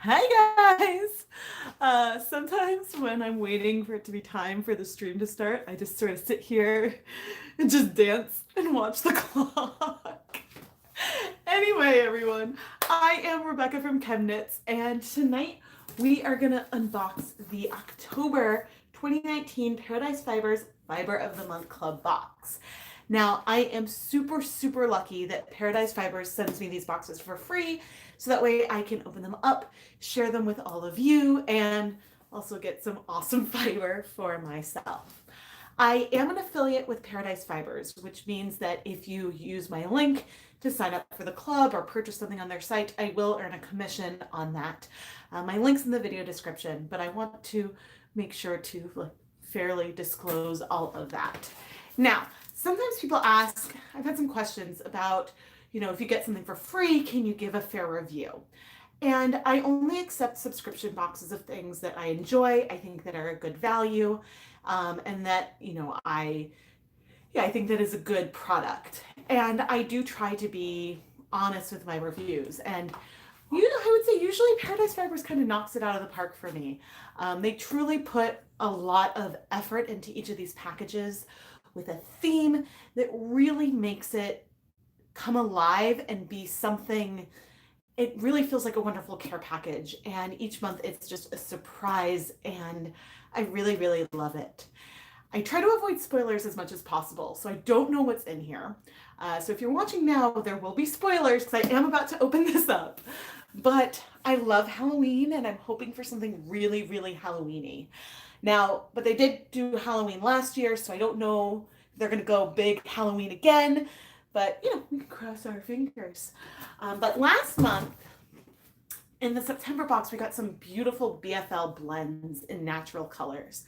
Hi guys! Sometimes when I'm waiting for it to be time for the stream to start, I just sort of sit here and just dance and watch the clock. Anyway, everyone, I am Rebecca from ChemKnits, and tonight we are gonna unbox the October 2019 Paradise Fibers Fiber of the Month Club box. Now, I am super lucky that Paradise Fibers sends me these boxes for free, so that way I can open them up, share them with all of you, and also get some awesome fiber for myself. I am an affiliate with Paradise Fibers, which means that if you use my link to sign up for the club or purchase something on their site, I will earn a commission on that. My link's in the video description, but I want to make sure to fairly disclose all of that. Now, sometimes people ask, I've had some questions about, if you get something for free, can you give a fair review? And I only accept subscription boxes of things that I enjoy, I think that are a good value, and that, I think that is a good product. And I do try to be honest with my reviews. And I would say usually Paradise Fibers kind of knocks it out of the park for me. They truly put a lot of effort into each of these packages with a theme that really makes it come alive and be something. It really feels like a wonderful care package, and each month it's just a surprise, and I really love it. I try to avoid spoilers as much as possible, so I don't know what's in here. So if you're watching now, there will be spoilers because I am about to open this up. But I love Halloween, and I'm hoping for something really Halloween-y. Now, but they did do Halloween last year, so I don't know if they're going to go big Halloween again. But, we can cross our fingers. But last month, in the September box, we got some beautiful BFL blends in natural colors.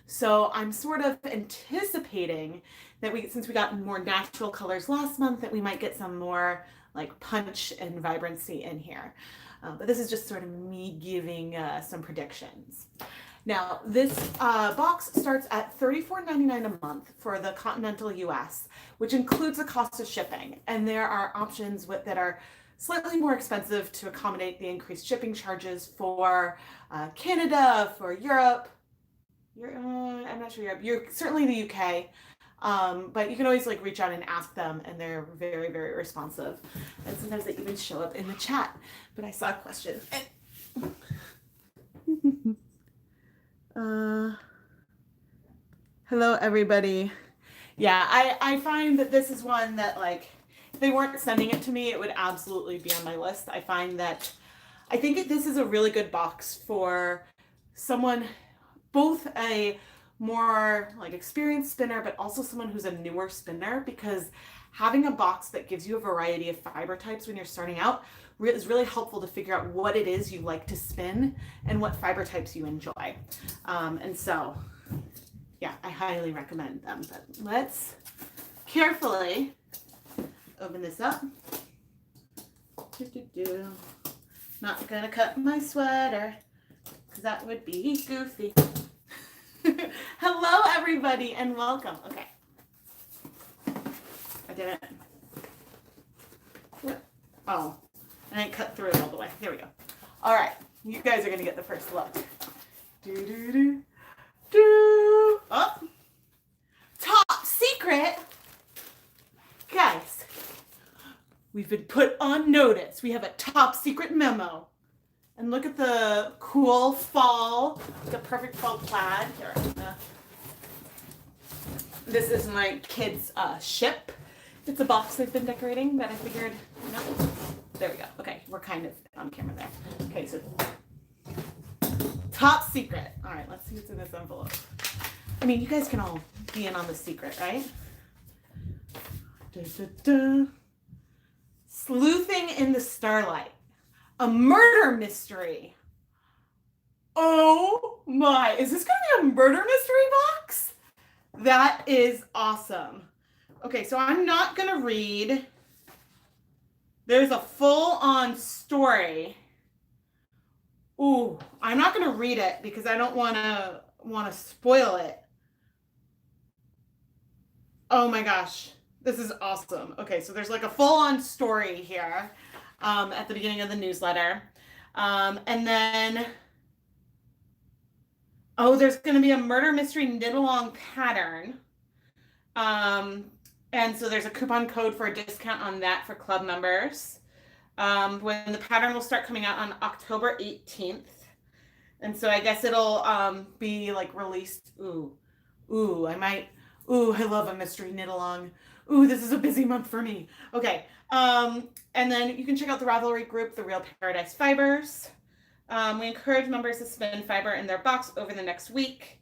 So I'm sort of anticipating that since we got more natural colors last month, that we might get some more like punch and vibrancy in here. But this is just sort of me giving some predictions. Now, this box starts at $34.99 a month for the continental US, which includes the cost of shipping. And there are options that are slightly more expensive to accommodate the increased shipping charges for Canada, for Europe. I'm not sure Europe. Certainly the UK. But you can always reach out and ask them, and they're very responsive. And sometimes they even show up in the chat. But I saw a question. Hello, everybody. Yeah, I find that this is one that, if they weren't sending it to me, it would absolutely be on my list. I think this is a really good box for someone, both a more experienced spinner, but also someone who's a newer spinner, because having a box that gives you a variety of fiber types when you're starting out is really helpful to figure out what it is you like to spin and what fiber types you enjoy. And so, yeah, I highly recommend them. But let's carefully open this up. Not gonna cut my sweater, because that would be goofy. Hello, everybody, and welcome. Okay. I didn't. What? Oh, I didn't cut through it all the way. Here we go. All right. You guys are going to get the first look. Oh. Top secret. Guys, we've been put on notice. We have a top secret memo. And look at the cool fall, the perfect fall plaid. Here, this is my kids' ship. It's a box they've been decorating, but I figured, there we go. Okay, we're kind of on camera there. Okay, so top secret. All right, let's see what's in this envelope. I mean, you guys can all be in on the secret, right? Sleuthing in the Starlight. A murder mystery. Oh my, is this gonna be a murder mystery box? That is awesome. Okay, so I'm not gonna read. There's a full-on story. Ooh, I'm not gonna read it because I don't wanna spoil it. Oh my gosh, this is awesome. Okay, so there's a full-on story here at the beginning of the newsletter. And then, oh, there's going to be a murder mystery knit along pattern. And so there's a coupon code for a discount on that for club members. When the pattern will start coming out on October 18th. And so I guess it'll be like released. Ooh, I love a mystery knit along. Ooh, this is a busy month for me. Okay. And then you can check out the Ravelry group, The Real Paradise Fibers. We encourage members to spin fiber in their box over the next week.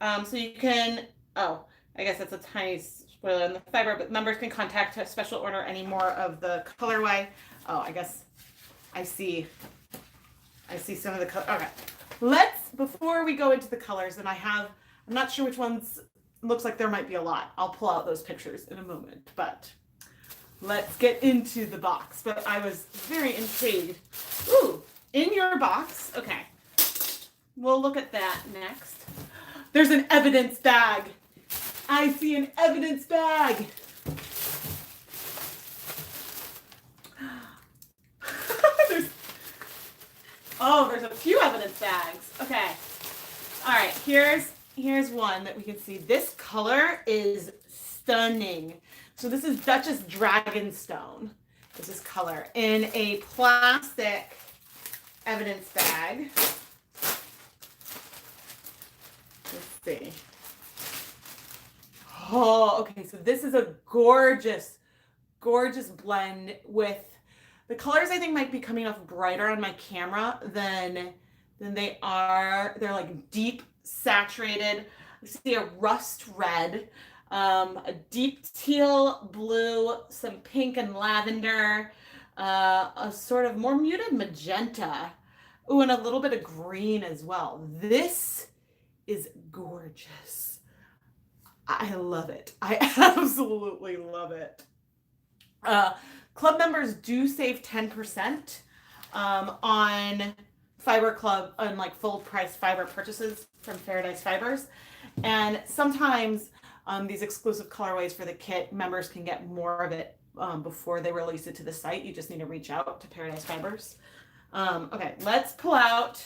So you can, oh, I guess that's a tiny spoiler in the fiber, but members can contact a special order any more of the colorway. Oh, I guess I see some of the color. Okay. Before we go into the colors, and I'm not sure which ones, looks like there might be a lot. I'll pull out those pictures in a moment, but let's get into the box. But I was very intrigued. Ooh, in your box. Okay. We'll look at that next. There's an evidence bag. I see an evidence bag. There's a few evidence bags. Okay. All right, here's one that we can see. This color is stunning. So this is Duchess Dragonstone. This is color in a plastic evidence bag. Let's see. Oh, okay. So this is a gorgeous, gorgeous blend with the colors. I think might be coming off brighter on my camera than they are. They're like deep saturated. I see a rust red, a deep teal blue, some pink and lavender, a sort of more muted magenta. Ooh, and a little bit of green as well. This is gorgeous. I love it. I absolutely love it. Club members do save 10% on Fiber Club, on like full price fiber purchases from Paradise Fibers. And sometimes these exclusive colorways for the kit, members can get more of it before they release it to the site. You just need to reach out to Paradise Fibers. Okay, let's pull out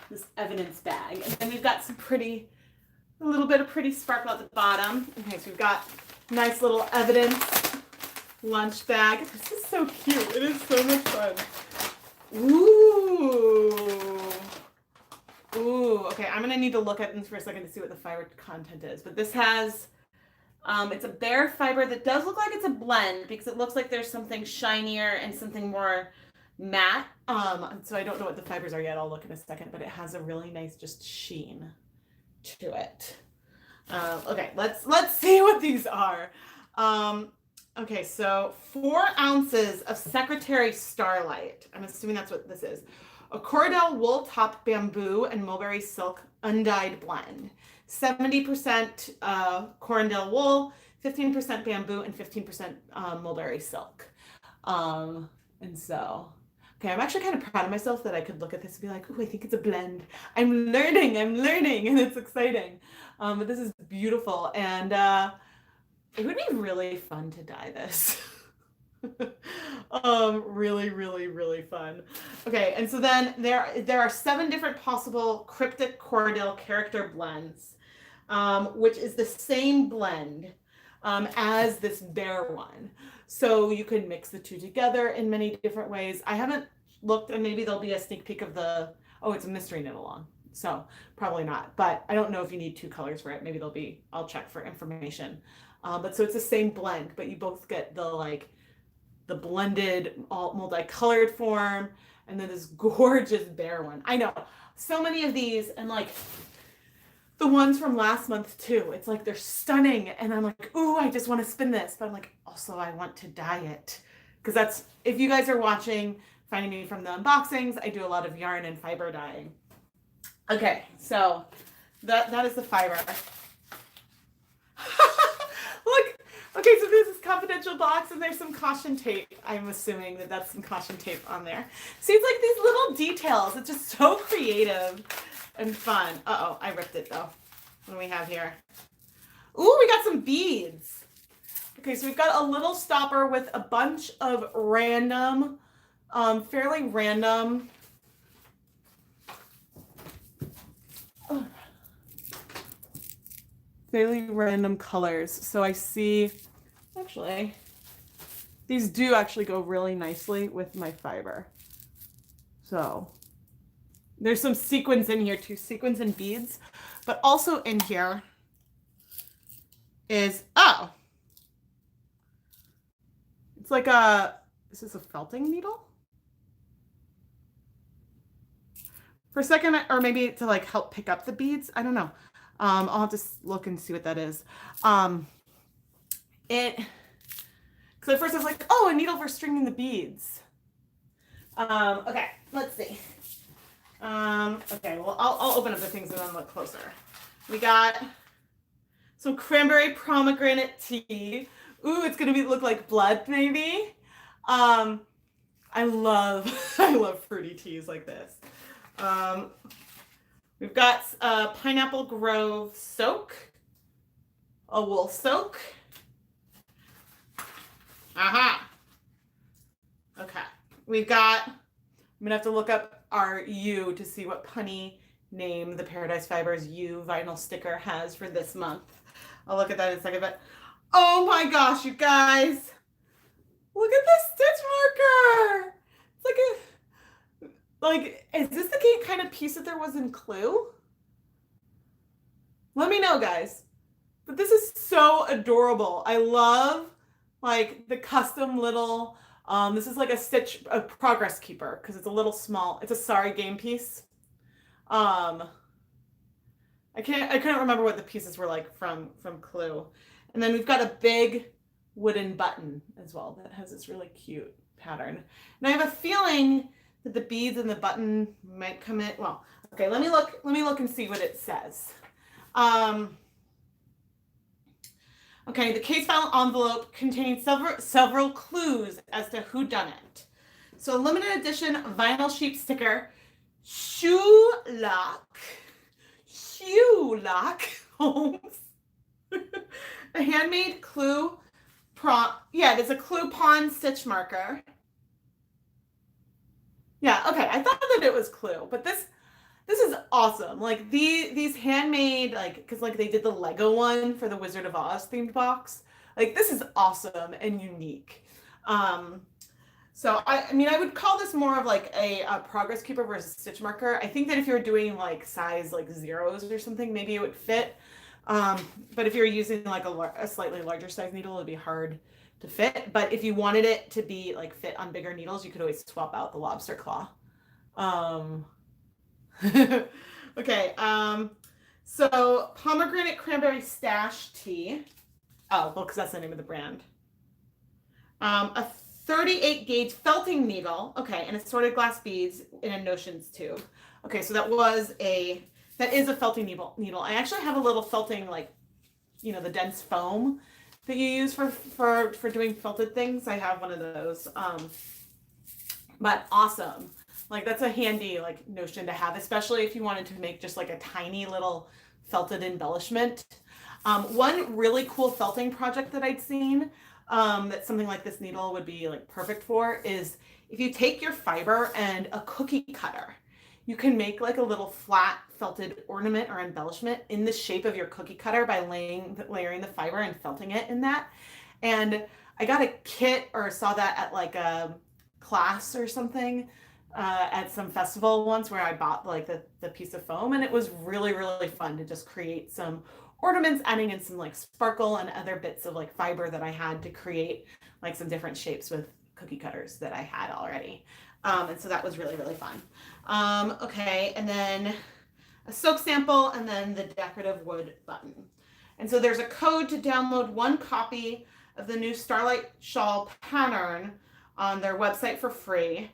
this evidence bag. And then we've got a little bit of pretty sparkle at the bottom. Okay, so we've got a nice little evidence lunch bag. This is so cute. It is so much fun. Ooh. Okay, I'm gonna need to look at this for a second to see what the fiber content is. But this has, it's a bare fiber that does look like it's a blend because it looks like there's something shinier and something more matte. So I don't know what the fibers are yet. I'll look in a second, but it has a really nice just sheen to it. Okay, let's see what these are. Okay, so 4 ounces of Secretary Starlight. I'm assuming that's what this is. A Cordell wool top bamboo and mulberry silk undyed blend. 70% Corandel wool, 15% bamboo, and 15% mulberry silk. And so, okay, I'm actually kind of proud of myself that I could look at this and be like, oh, I think it's a blend. I'm learning, and it's exciting. But this is beautiful, and it would be really fun to dye this. Really, really, really fun. Okay, and so then there are 7 different possible cryptic Cordell character blends, which is the same blend as this bare one. So you can mix the two together in many different ways. I haven't looked, and maybe there'll be a sneak peek of it's a mystery knit along. So probably not, but I don't know if you need 2 colors for it. Maybe I'll check for information. But so it's the same blend, but you both get the blended multicolored form, and then this gorgeous bare one. I know so many of these, and like the ones from last month too. It's like they're stunning, and I'm like, ooh, I just want to spin this, but I'm like, also I want to dye it, because that's, if you guys are watching, finding me from the unboxings, I do a lot of yarn and fiber dyeing. Okay, so that is the fiber. Look, okay, so this is confidential box, and there's some caution tape. I'm assuming that that's some caution tape on there. See, it's like these little details. It's just so creative and fun. Uh-oh, I ripped it though. What do we have here? Ooh, we got some beads. Okay, so we've got a little stopper with a bunch of random fairly random. Fairly random colors. So I see, actually, these do actually go really nicely with my fiber. So there's some sequins in here too, sequins and beads, but also in here is, oh, it's like is this a felting needle? For a second, or maybe to like help pick up the beads. I don't know. I'll have to look and see what that is. Because at first I was like, oh, a needle for stringing the beads. Okay, let's see. Okay, well, I'll open up the things and then look closer. We got some cranberry pomegranate tea. Ooh, it's gonna look like blood, maybe. I love fruity teas like this. We've got Pineapple Grove soak, a wool soak. Aha. Okay. We've got, I'm gonna have to look up our U to see what punny name the Paradise Fibers U vinyl sticker has for this month. I'll look at that in a second, but oh my gosh, you guys. Look at this stitch marker. It's like is this the kind of piece that there was in Clue? Let me know, guys. But this is so adorable. I love like the custom little, this is like a progress keeper because it's a little small. It's a Sorry game piece. I couldn't remember what the pieces were like from Clue. And then we've got a big wooden button as well that has this really cute pattern. And I have a feeling that the beads and the button might come in. Well, okay, let me look and see what it says. Okay, the case file envelope contains several clues as to who done it. So limited edition vinyl sheep sticker, Sherlock Holmes. A handmade Clue yeah, there's a Clue pawn stitch marker. Yeah, okay, I thought that it was Clue, but this is awesome. Like these handmade, like, because like they did the Lego one for the Wizard of Oz themed box. Like this is awesome and unique. So I mean I would call this more of like a progress keeper versus stitch marker. I think that if you're doing like size like zeros or something, maybe it would fit. But if you're using like a slightly larger size needle, it'd be hard to fit. But if you wanted it to be like fit on bigger needles, you could always swap out the lobster claw. Okay, so pomegranate cranberry stash tea. Oh, well, because that's the name of the brand. A 38 gauge felting needle. Okay, and assorted glass beads in a notions tube. Okay, so that is a felting needle. I actually have a little felting, like, you know, the dense foam that you use for doing felted things. I have one of those. But awesome. Like that's a handy like notion to have, especially if you wanted to make just like a tiny little felted embellishment. One really cool felting project that I'd seen that something like this needle would be like perfect for is if you take your fiber and a cookie cutter, you can make like a little flat felted ornament or embellishment in the shape of your cookie cutter by layering the fiber and felting it in that. And I got a kit or saw that at like a class or something at some festival once where I bought like the piece of foam, and it was really, really fun to just create some ornaments, adding in some like sparkle and other bits of like fiber that I had to create like some different shapes with cookie cutters that I had already. And so that was really, really fun. Okay, and then a soak sample and then the decorative wood button. And so there's a code to download one copy of the new Starlight Shawl pattern on their website for free.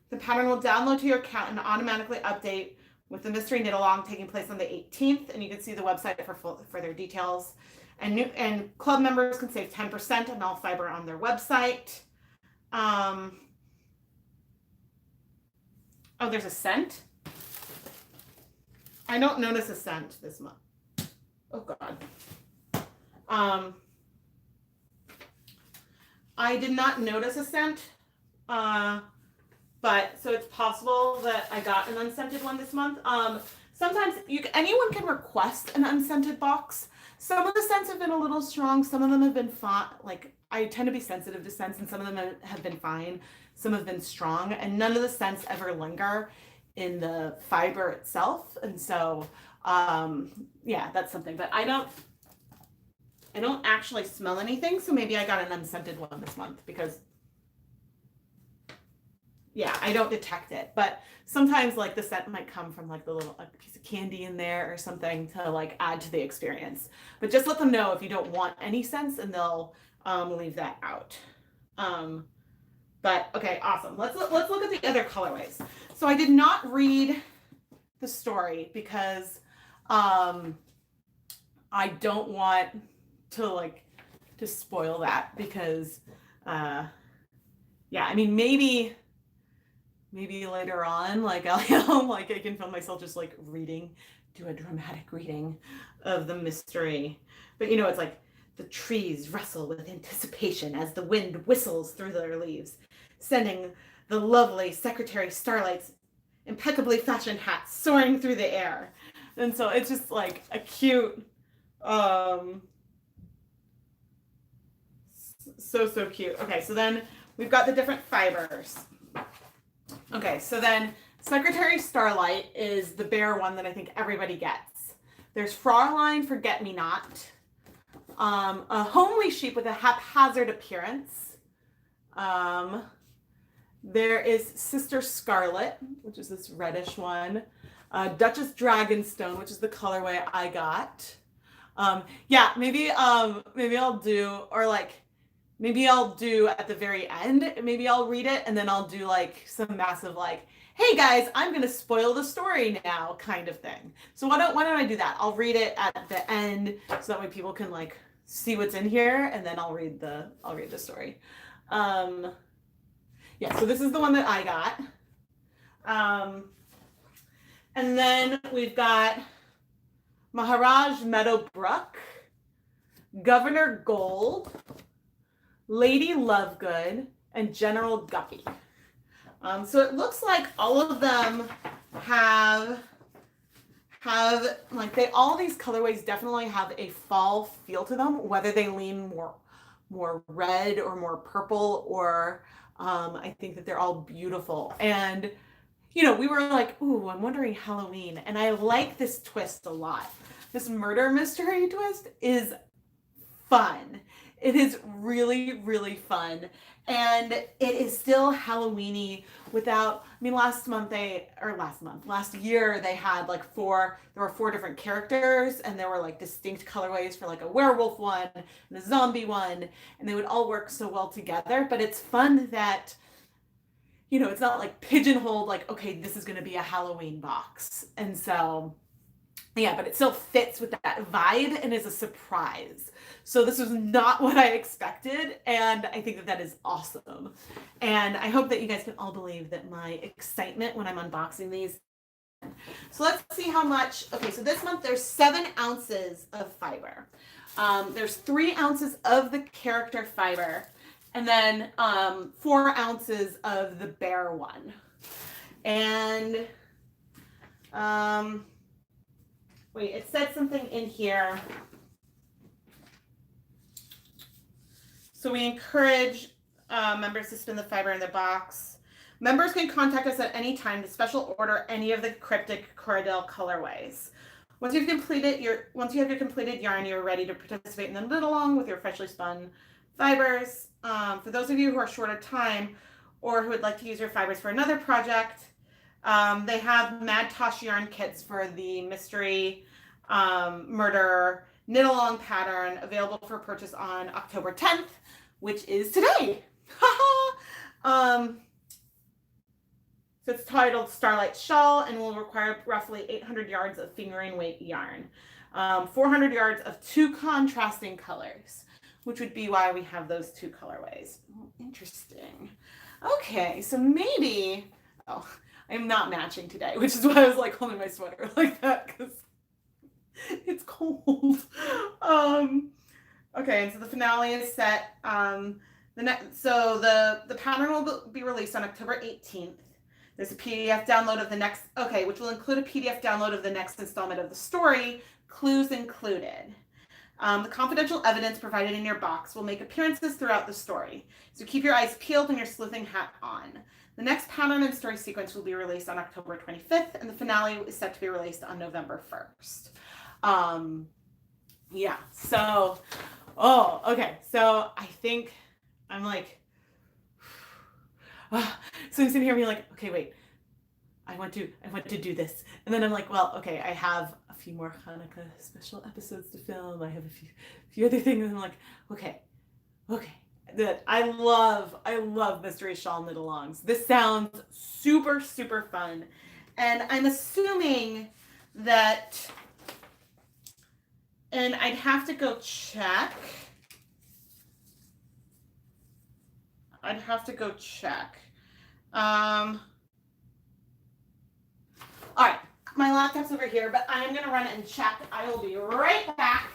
The pattern will download to your account and automatically update with the mystery knit along taking place on the 18th, and you can see the website for further details. And club members can save 10% on all fiber on their website. Oh, there's a scent. I don't notice a scent this month. Oh God. I did not notice a scent but so it's possible that I got an unscented one this month. Sometimes anyone can request an unscented box. Some of the scents have been a little strong. Some of them have been fine. Like, I tend to be sensitive to scents, and some of them have been fine. Some have been strong, and none of the scents ever linger in the fiber itself. And so, yeah, that's something. But I don't actually smell anything, so maybe I got an unscented one this month because, yeah, I don't detect it. But sometimes like the scent might come from like the little piece of candy in there or something to like add to the experience. But just let them know if you don't want any scents, and they'll leave that out. But okay, awesome. Let's look at the other colorways. So I did not read the story because I don't want to spoil that because yeah, I mean maybe later on, like I'll like I can film myself just like do a dramatic reading of the mystery. But you know, it's like the trees rustle with anticipation as the wind whistles through their leaves, sending the lovely Secretary Starlight's impeccably fashioned hat soaring through the air. And so it's just like a cute, so cute. Okay, so then we've got the different fibers. Okay, so then Secretary Starlight is the bare one that I think everybody gets. There's Fraulein Forget-Me-Not, a homely sheep with a haphazard appearance. There is Sister Scarlet, which is this reddish one. Duchess Dragonstone, which is the colorway I got. Yeah, maybe I'll do, or like, maybe I'll do at the very end, maybe I'll read it and then I'll do like some massive like, hey guys, I'm going to spoil the story now kind of thing. So why don't I do that? I'll read it at the end so that way people can like see what's in here, and then I'll read the story. Yeah, so this is the one that I got. And then we've got Maharaj Meadowbrook, Governor Gold, Lady Lovegood, and General Guppy. So it looks like all of them have like all these colorways definitely have a fall feel to them, whether they lean more red or more purple, or I think that they're all beautiful. And you know, we were like, ooh, I'm wondering Halloween, and I like this twist a lot. This murder mystery twist is fun. It is really, really fun. And it is still Halloween-y without, I mean, last year they had like there were 4 different characters, and there were like distinct colorways for like a werewolf one and a zombie one, and they would all work so well together. But it's fun that, you know, it's not like pigeonholed, like, okay, this is going to be a Halloween box. And so, yeah, but it still fits with that vibe and is a surprise. So this was not what I expected, and I think that is awesome. And I hope that you guys can all believe that my excitement when I'm unboxing these. So let's see how much. Okay, so this month there's 7 ounces of fiber. There's 3 ounces of the character fiber, and then 4 ounces of the bare one. And wait, it said something in here. So we encourage members to spin the fiber in the box. Members can contact us at any time to special order any of the cryptic Corridel colorways. Once you have your completed yarn, you're ready to participate in the knit along with your freshly spun fibers. For those of you who are short of time or who would like to use your fibers for another project, they have Mad Tosh yarn kits for the mystery murder knit along pattern available for purchase on October 10th, which is today. So it's titled Starlight Shawl and will require roughly 800 yards of fingering weight yarn, 400 yards of 2 contrasting colors, which would be why we have those 2 colorways. Oh, interesting. Okay, so maybe, I'm not matching today, which is why I was like holding my sweater like that, because it's cold. Okay, and so the finale is set. So the pattern will be released on October 18th. There's a PDF download of the next, okay, which will include a PDF download of the next installment of the story, clues included. The confidential evidence provided in your box will make appearances throughout the story, so keep your eyes peeled and your sleuthing hat on. The next pattern and story sequence will be released on October 25th, and the finale is set to be released on November 1st. Yeah, so, oh, okay, so I think I'm like, so I'm sitting here being like, okay, wait, I want to do this. And then I'm like, well, okay, I have a few more Hanukkah special episodes to film. I have a few other things. And I'm like, okay. That I love mystery shawl knit-alongs. This sounds super, super fun. And I'm assuming that, and I'd have to go check. All right, my laptop's over here, but I'm gonna run and check. I will be right back.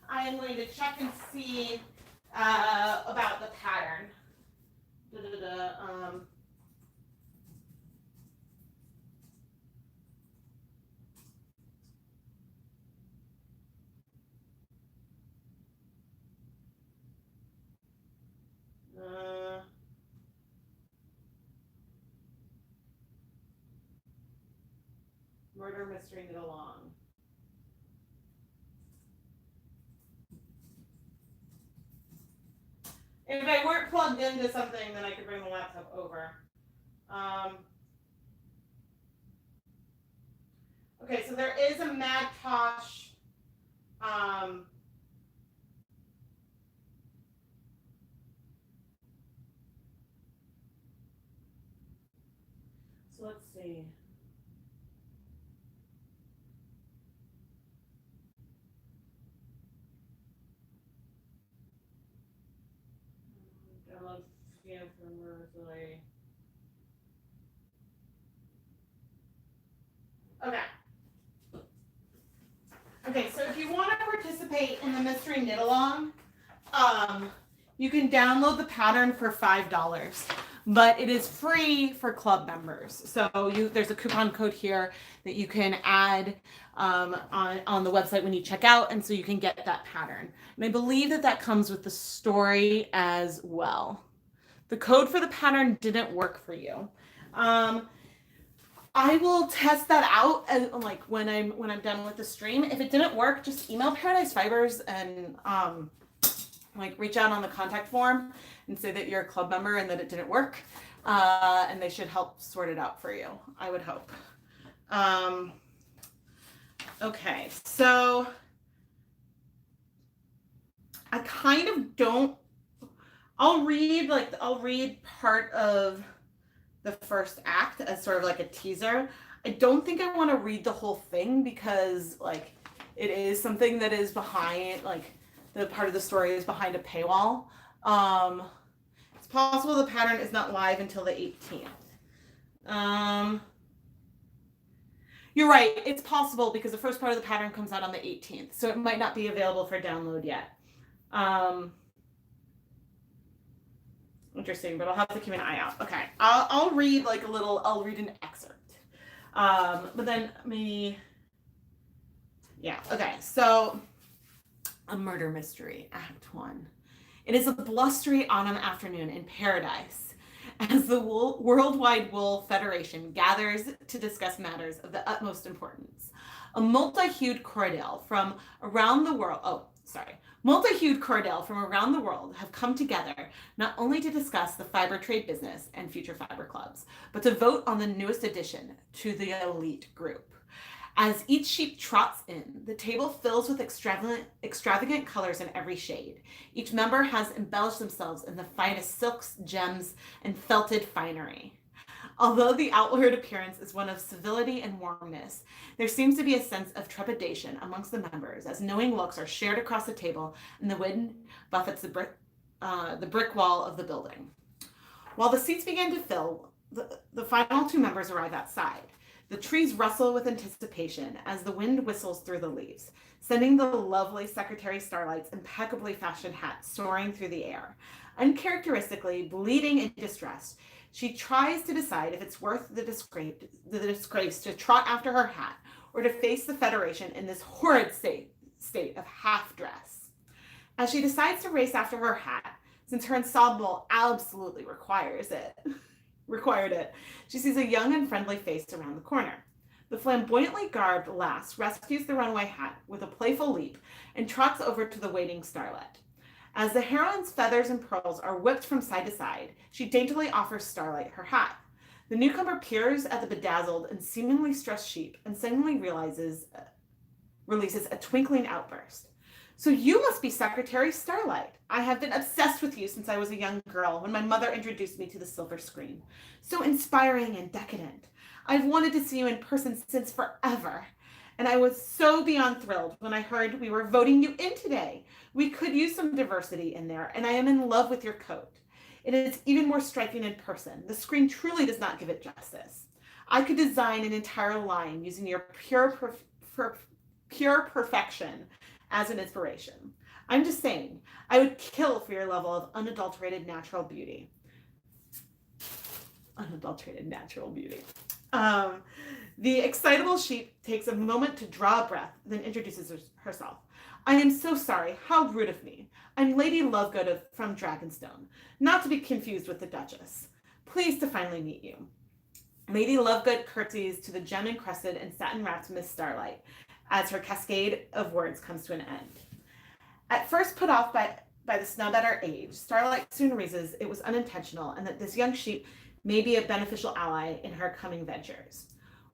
I am going to check and see about the pattern. Murder mystery knit-along. If I weren't plugged into something, then I could bring the laptop over. Okay, so there is a Macintosh. So let's see. Download scan from Rosalie. Okay, so if you want to participate in the mystery knit-along, you can download the pattern for $5, but it is free for club members. So there's a coupon code here that you can add on the website when you check out, and so you can get that pattern. And I believe that comes with the story as well. The code for the pattern didn't work for you. I will test that out like when I'm done with the stream. If it didn't work, just email Paradise Fibers and like reach out on the contact form and say that you're a club member and that it didn't work. And they should help sort it out for you, I would hope. Okay, so I kind of don't, I'll read part of the first act as sort of like a teaser. I don't think I want to read the whole thing because like it is something that is behind, like the part of the story is behind a paywall. It's possible the pattern is not live until the 18th. You're right, it's possible because the first part of the pattern comes out on the 18th, so it might not be available for download yet. Interesting, but I'll have to keep an eye out. Okay, I'll read like I'll read an excerpt. But then maybe, yeah, okay, so a murder mystery, Act 1. It is a blustery autumn afternoon in paradise as the Worldwide Wool Federation gathers to discuss matters of the utmost importance. A multi-hued cordell from around the world, multi-hued cordell from around the world have come together not only to discuss the fiber trade business and future fiber clubs, but to vote on the newest addition to the elite group. As each sheep trots in, the table fills with extravagant colors in every shade. Each member has embellished themselves in the finest silks, gems, and felted finery. Although the outward appearance is one of civility and warmness, there seems to be a sense of trepidation amongst the members as knowing looks are shared across the table and the wind buffets the brick wall of the building. While the seats begin to fill, the final two members arrive outside. The trees rustle with anticipation as the wind whistles through the leaves, sending the lovely Secretary Starlight's impeccably fashioned hat soaring through the air. Uncharacteristically bleeding and distressed, She tries to decide if it's worth the disgrace to trot after her hat or to face the Federation in this horrid state of half dress. As she decides to race after her hat, since her ensemble absolutely required it, she sees a young and friendly face around the corner. The flamboyantly garbed lass rescues the runaway hat with a playful leap and trots over to the waiting starlet. As the heroine's feathers and pearls are whipped from side to side, she daintily offers Starlight her hat. The newcomer peers at the bedazzled and seemingly stressed sheep and suddenly releases a twinkling outburst. So you must be Secretary Starlight. I have been obsessed with you since I was a young girl when my mother introduced me to the silver screen. So inspiring and decadent. I've wanted to see you in person since forever. And I was so beyond thrilled when I heard we were voting you in today. We could use some diversity in there, and I am in love with your coat. It is even more striking in person. The screen truly does not give it justice. I could design an entire line using your pure perfection as an inspiration. I'm just saying, I would kill for your level of unadulterated natural beauty. Unadulterated natural beauty. The excitable sheep takes a moment to draw a breath, then introduces herself. I am so sorry. How rude of me. I'm Lady Lovegood from Dragonstone, not to be confused with the Duchess. Pleased to finally meet you. Lady Lovegood curtsies to the gem-encrusted and satin-wrapped Miss Starlight as her cascade of words comes to an end. At first put off by the snub at her age, Starlight soon realizes it was unintentional and that this young sheep may be a beneficial ally in her coming ventures.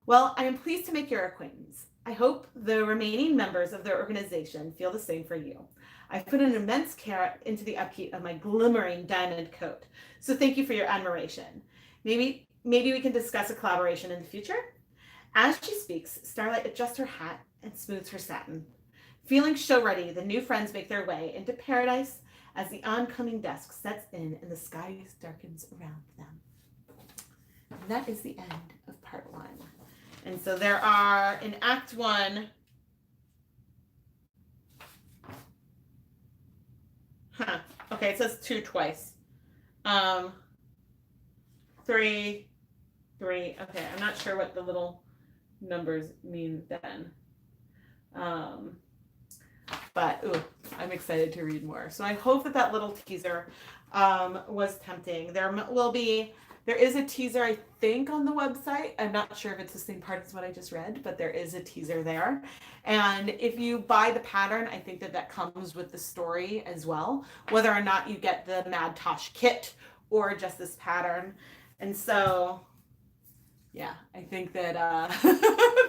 Well, I am pleased to make your acquaintance. I hope the remaining members of the organization feel the same for you. I've put an immense care into the upkeep of my glimmering diamond coat, so thank you for your admiration. Maybe we can discuss a collaboration in the future? As she speaks, Starlight adjusts her hat and smooths her satin. Feeling show ready, the new friends make their way into paradise as the oncoming dusk sets in and the sky darkens around them. And that is the end of part 1. And so there are, in Act 1, okay, it says 2 twice. 3, okay, I'm not sure what the little numbers mean then. But I'm excited to read more. So I hope that little teaser was tempting. There is a teaser, I think, on the website. I'm not sure if it's the same part as what I just read, but there is a teaser there. And if you buy the pattern, I think that comes with the story as well, whether or not you get the Mad Tosh kit or just this pattern. And so, yeah, I think that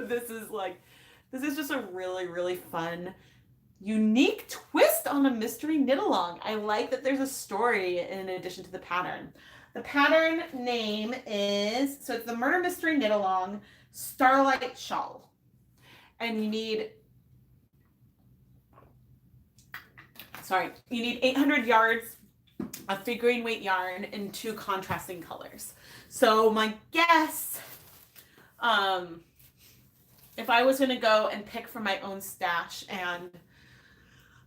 this is just a really, really fun, unique twist on a mystery knit-along. I like that there's a story in addition to the pattern. The pattern name is, so it's the Murder Mystery Knit-Along Starlight Shawl. And you need 800 yards of figurine weight yarn in 2 contrasting colors. So my guess, if I was going to go and pick from my own stash, and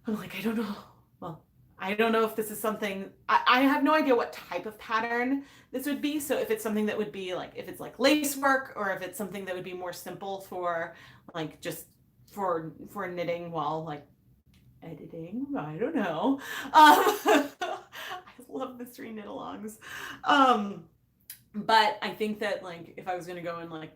I'm like, I don't know. Well, I don't know if this is something, I have no idea what type of pattern this would be. So if it's something that would be like, if it's like lace work, or if it's something that would be more simple for like just for knitting while like editing, I don't know. I love mystery knit-alongs. But I think that like if I was going to go and like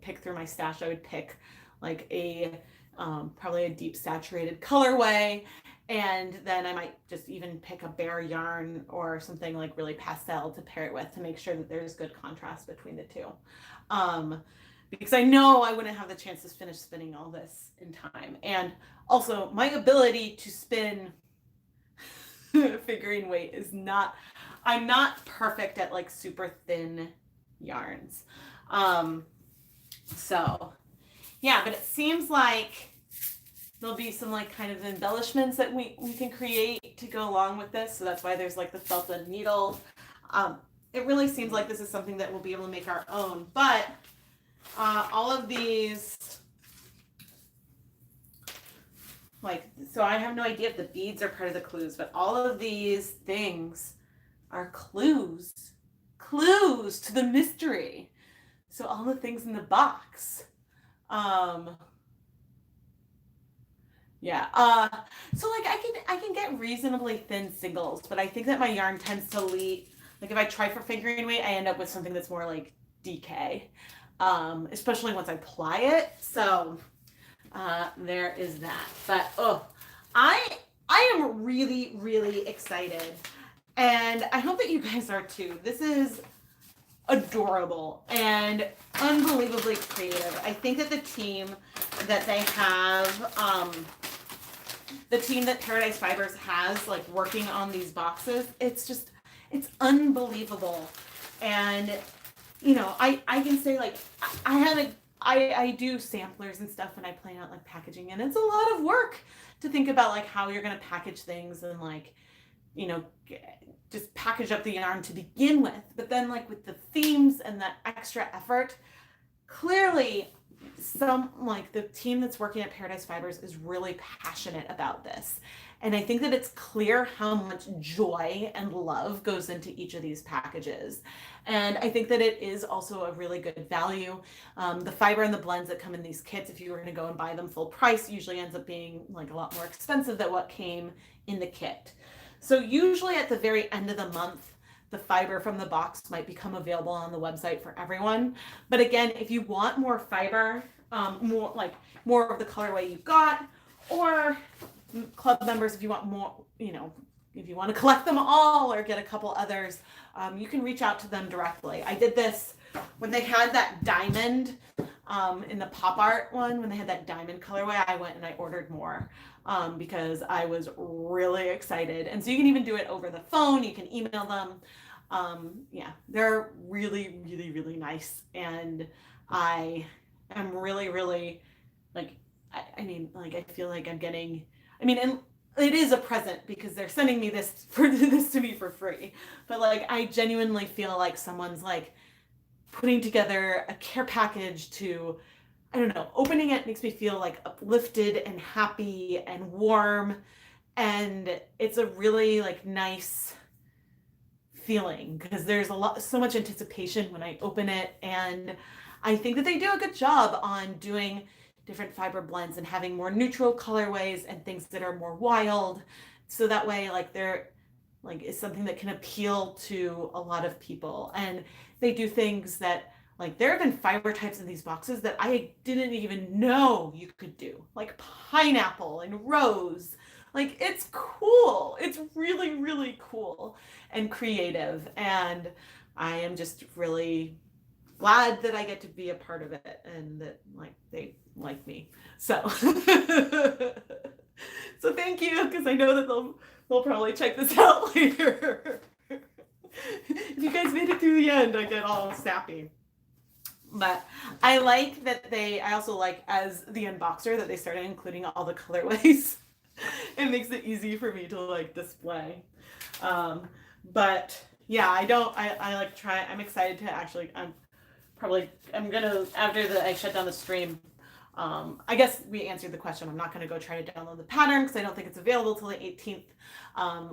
pick through my stash, I would pick like a probably a deep saturated colorway, and then I might just even pick a bare yarn or something like really pastel to pair it with to make sure that there's good contrast between the two, because I know I wouldn't have the chance to finish spinning all this in time. And also my ability to spin figurine weight is not, I'm not perfect at like super thin yarns. So yeah, but it seems like there'll be some like kind of embellishments that we can create to go along with this. So that's why there's like the felted needle. It really seems like this is something that we'll be able to make our own. But all of these, like, so I have no idea if the beads are part of the clues, but all of these things are clues clues to the mystery. So all the things in the box. Yeah. So like I can get reasonably thin singles, but I think that my yarn tends to lead, like if I try for fingering weight, I end up with something that's more like DK. Especially once I ply it. So there is that. But I am really, really excited. And I hope that you guys are too. This is adorable and unbelievably creative. I think that the team that they have, the team that Paradise Fibers has, like working on these boxes, it's unbelievable. And you know, I can say like I do samplers and stuff when I plan out like packaging, and it's a lot of work to think about like how you're gonna package things and like, you know, just package up the yarn to begin with. But then like with the themes and that extra effort, clearly some like the team that's working at Paradise Fibers is really passionate about this. And I think that it's clear how much joy and love goes into each of these packages. And I think that it is also a really good value. The fiber and the blends that come in these kits, if you were going to go and buy them full price, usually ends up being like a lot more expensive than what came in the kit. So usually at the very end of the month, the fiber from the box might become available on the website for everyone. But again, if you want more fiber, more of the colorway you got, or club members, if you want more, you know, if you want to collect them all or get a couple others, you can reach out to them directly. I did this when they had that diamond in the pop art one, when they had that diamond colorway, I went and I ordered more because I was really excited. And so you can even do it over the phone, you can email them. Yeah, they're really, really, really nice. And I am really, really like, I mean, like, I feel like I'm getting, I mean, and it is a present because they're sending me this to me for free. But like, I genuinely feel like someone's like putting together a care package to, I don't know, opening it makes me feel like uplifted and happy and warm. And it's a really like nice feeling because there's so much anticipation when I open it. And I think that they do a good job on doing different fiber blends and having more neutral colorways and things that are more wild. So that way, like they're like is something that can appeal to a lot of people. And they do things that like there have been fiber types in these boxes that I didn't even know you could do, like pineapple and rose. Like it's cool. It's really, really cool and creative. And I am just really glad that I get to be a part of it and that like they like me. So so thank you, because I know that they'll probably check this out later. If you guys made it through the end, I get all sappy. But I like that I also like as the unboxer that they started including all the colorways. It makes it easy for me to like display. But yeah, I'm excited to actually, I'm gonna, after I shut down the stream, I guess we answered the question. I'm not gonna go try to download the pattern because I don't think it's available till the 18th.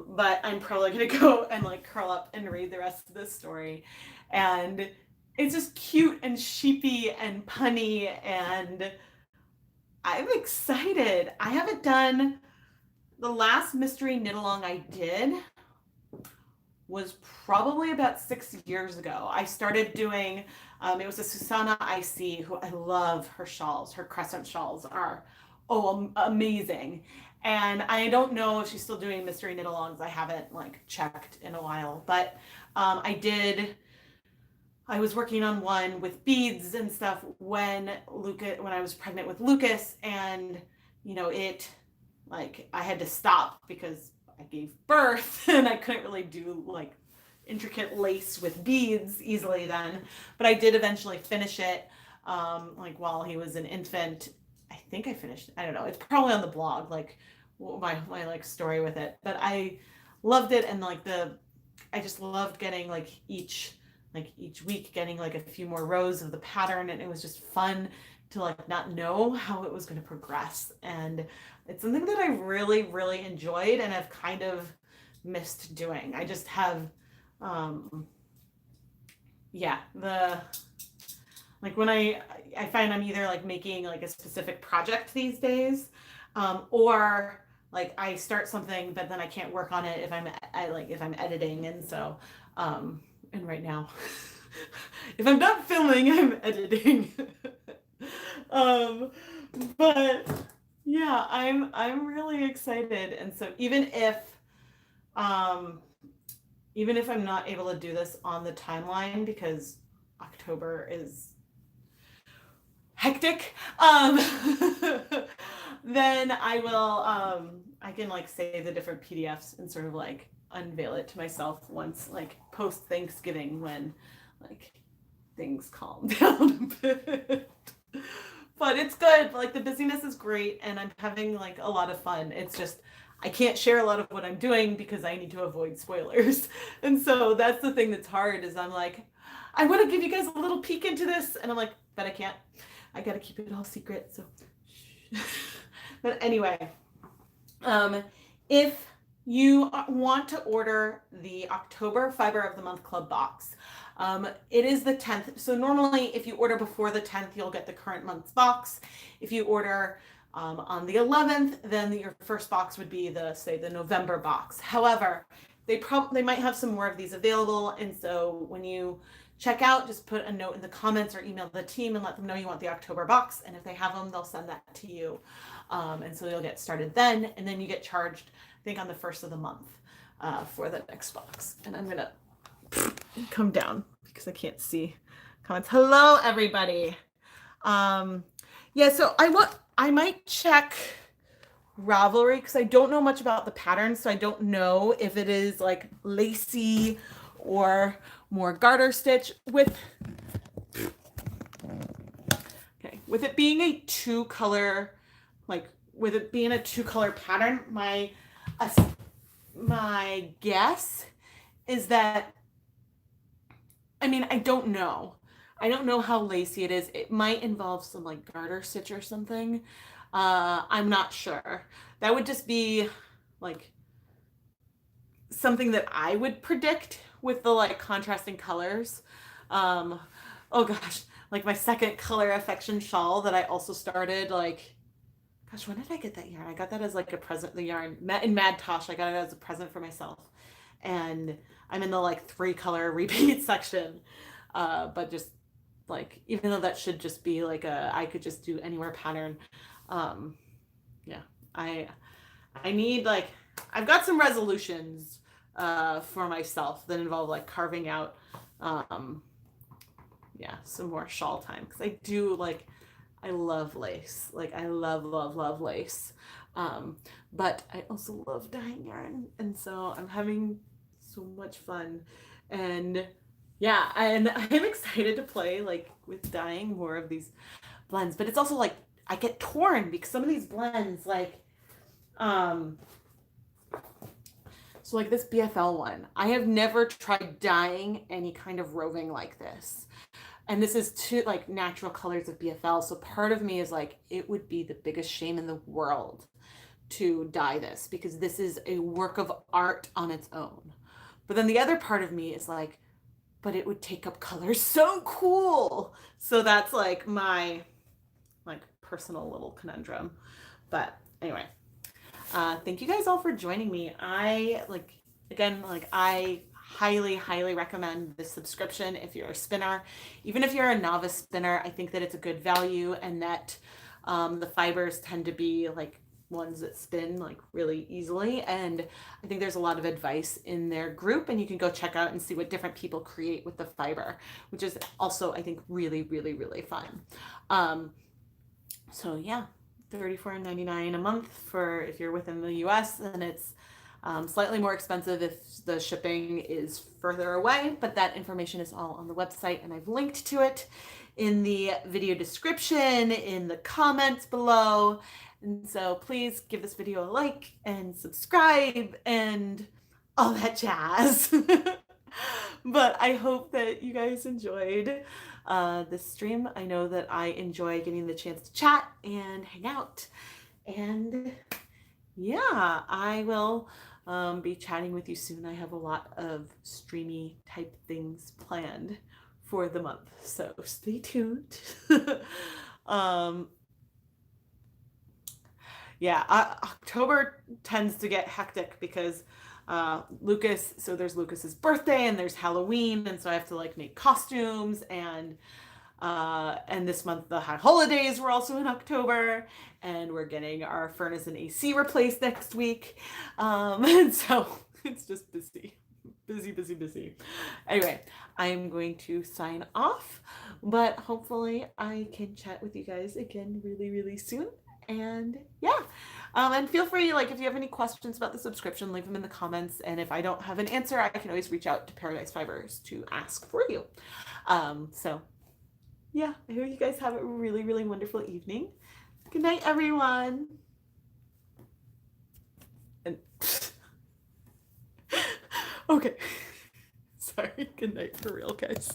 But I'm probably gonna go and like curl up and read the rest of this story. And it's just cute and sheepy and punny, and I'm excited. I haven't done, the last mystery knit along I did was probably about 6 years ago. I started doing, it was a Susanna IC, who I love her shawls. Her crescent shawls are, amazing. And I don't know if she's still doing mystery knit alongs. I haven't like checked in a while, but I was working on one with beads and stuff when I was pregnant with Lucas, and you know, I had to stop because I gave birth and I couldn't really do like intricate lace with beads easily then, but I did eventually finish it like while he was an infant. I think I finished, I don't know, it's probably on the blog, like my like story with it, but I loved it. And like I just loved getting like each week getting like a few more rows of the pattern, and it was just fun to like not know how it was going to progress. And it's something that I really, really enjoyed and have kind of missed doing. I just have yeah, like when I find I'm either like making like a specific project these days, or like I start something but then I can't work on it if if I'm editing, and so and right now if I'm not filming I'm editing. um but yeah, I'm really excited, and so um even if I'm not able to do this on the timeline because October is hectic, then I can like save the different PDFs and sort of like unveil it to myself once like post Thanksgiving when like things calm down a bit. But it's good. Like the busyness is great and I'm having like a lot of fun. It's just I can't share a lot of what I'm doing because I need to avoid spoilers. And so that's the thing that's hard is I'm like, I want to give you guys a little peek into this. And I'm like, but I can't. I got to keep it all secret. So, but anyway, if you want to order the October Fiber of the Month Club box, it is the 10th. So normally if you order before the 10th, you'll get the current month's box. If you order on the 11th, then your first box would be the November box. However, they might have some more of these available. And so when you check out, just put a note in the comments or email the team and let them know you want the October box. And if they have them, they'll send that to you. And so you'll get started then, and then you get charged, I think, on the first of the month for the next box. And I'm gonna come down because I can't see comments. Hello, everybody. Yeah, so I might check Ravelry because I don't know much about the pattern, so I don't know if it is like lacy or more garter stitch with it being a two color pattern. My guess is that, I mean, I don't know how lacy it is. It might involve some like garter stitch or something. I'm not sure. That would just be like something that I would predict with the like contrasting colors. Oh gosh, like my second color affection shawl that I also started, like, gosh, when did I get that yarn? I got that as like a present, the yarn in Mad Tosh. I got it as a present for myself. And I'm in the like 3-color repeat section. But just like, even though that should just be like I could just do anywhere pattern. Yeah, I need like, I've got some resolutions for myself that involve like carving out yeah, some more shawl time because I do like, I love lace. Like I love lace. But I also love dyeing yarn, and so I'm having so much fun. And yeah, and I'm excited to play like with dyeing more of these blends, but it's also like I get torn because some of these blends like so like this BFL one, I have never tried dyeing any kind of roving like this. And this is two like natural colors of BFL. So part of me is like, it would be the biggest shame in the world to dye this because this is a work of art on its own. But then the other part of me is like, but it would take up colors so cool. So that's like my like personal little conundrum. But anyway, thank you guys all for joining me. I highly recommend this subscription if you're a spinner. Even if you're a novice spinner, I think that it's a good value, and that the fibers tend to be like ones that spin like really easily. And I think there's a lot of advice in their group, and you can go check out and see what different people create with the fiber, which is also, I think, really fun. So yeah, $34.99 a month for if you're within the US, and it's slightly more expensive if the shipping is further away, but that information is all on the website, and I've linked to it in the video description, in the comments below. And so please give this video a like and subscribe and all that jazz. But I hope that you guys enjoyed this stream. I know that I enjoy getting the chance to chat and hang out. And yeah, I will be chatting with you soon. I have a lot of streamy type things planned for the month. So stay tuned. um, yeah, October tends to get hectic because Lucas, so there's Lucas's birthday and there's Halloween, and so I have to like make costumes, and this month the high holidays were also in October, and we're getting our furnace and AC replaced next week. And so it's just busy. Busy, busy, busy. Anyway, I am going to sign off, but hopefully I can chat with you guys again really, really soon. And yeah, and feel free, like, if you have any questions about the subscription, leave them in the comments. And if I don't have an answer, I can always reach out to Paradise Fibers to ask for you. So yeah, I hope you guys have a really, really wonderful evening. Good night, everyone. And okay. Sorry, good night for real, guys.